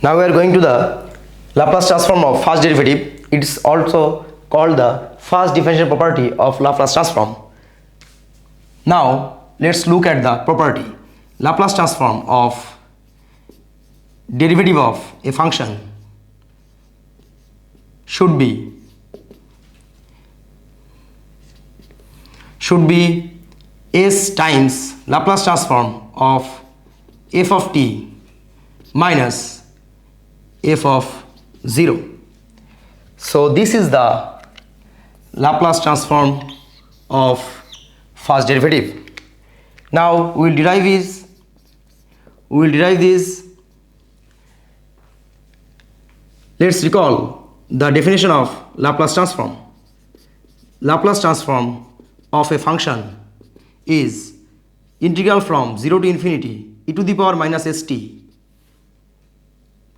Now we are going to the Laplace transform of first derivative. It is also called the first differential property of Laplace transform. Now let's look at the property. Laplace transform of derivative of a function should be s times Laplace transform of f of t minus f of 0. So this is the Laplace transform of first derivative. Now we will derive this. Let's recall the definition of Laplace transform. Laplace transform of a function is integral from 0 to infinity e to the power minus st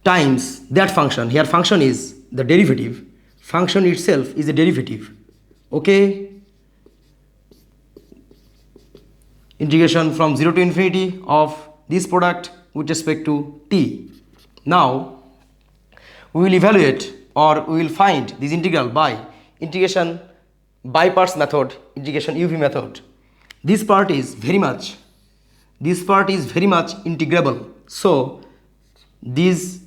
times that function. Here function is the derivative. Function itself is a derivative. Okay? Integration from 0 to infinity of this product with respect to t. Now we will evaluate or we will find this integral by integration by parts method, integration UV method. This part is very much integrable. So this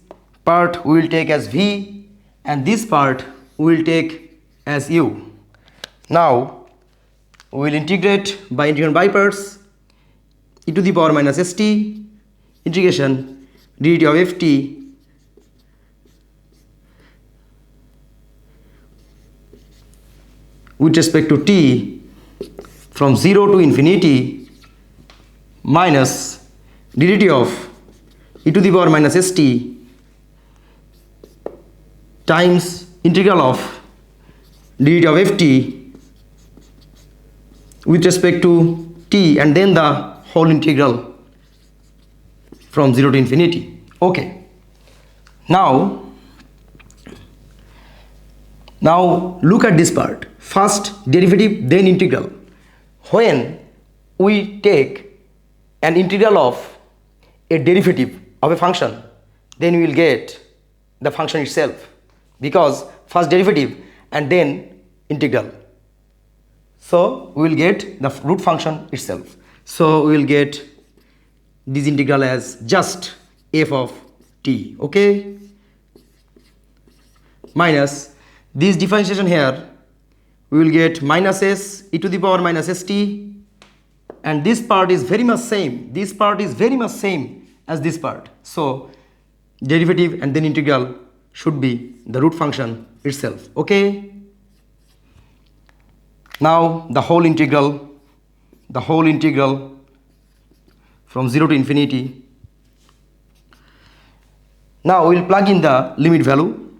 part we will take as v and this part we will take as u. Now we will integrate by integration by parts e to the power minus st integration dt of ft with respect to t from 0 to infinity minus dt of e to the power minus st times integral of dt of ft with respect to t and then the whole integral from 0 to infinity. Okay. Now look at this part. First derivative, then integral. When we take an integral of a derivative of a function, then we will get the function itself, because first derivative and then integral. So we will get the root function itself. So we will get this integral as just f of t. Okay? Minus this differentiation here, we will get minus s e to the power minus st, and this part is very much same. This part is very much same as this part. So derivative and then integral should be the root function itself. Okay? Now the whole integral from 0 to infinity. Now we will plug in the limit value.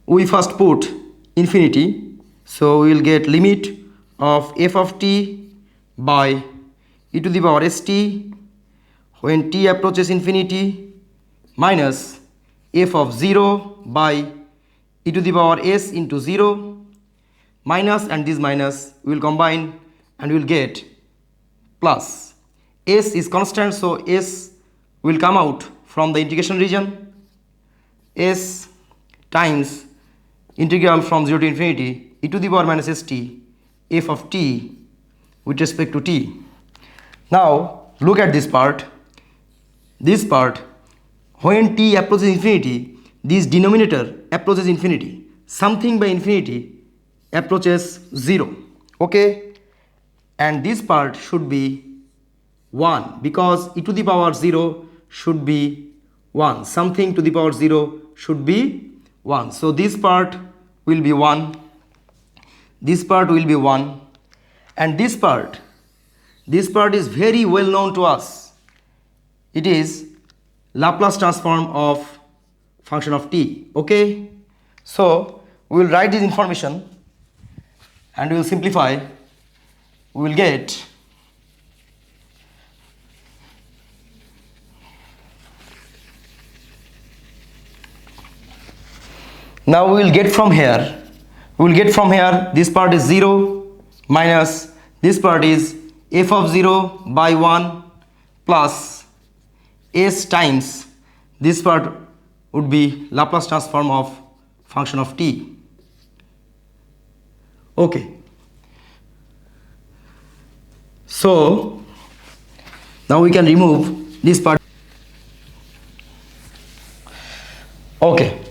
We first put infinity, so we will get limit of f of t by e to the power st when t approaches infinity minus f of 0 by e to the power s into 0 minus, and this minus we will combine and we will get plus. S is constant, so s will come out from the integration region. S times integral from 0 to infinity e to the power minus st f of t with respect to t. Now look at this part. When t approaches infinity, this denominator approaches infinity. Something by infinity approaches 0. Okay? And this part should be 1, because e to the power 0 should be 1. Something to the power 0 should be 1. So this part will be 1. This part will be 1. And this part is very well known to us. It is Laplace transform of function of t. Okay? So we will write this information and we will simplify. We will get now we will get from here this part is 0 minus this part is f of 0 by 1 plus s times this part would be Laplace transform of function of t. Okay. So now we can remove this part. Okay.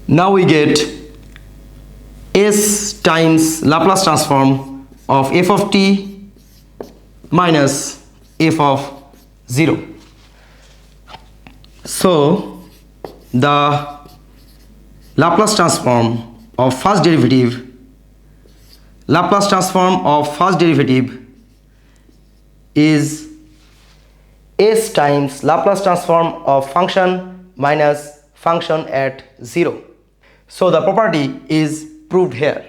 Now we get s times Laplace transform of f of t minus f of 0. So the Laplace transform of first derivative is s times Laplace transform of function minus function at 0. So the property is proved here.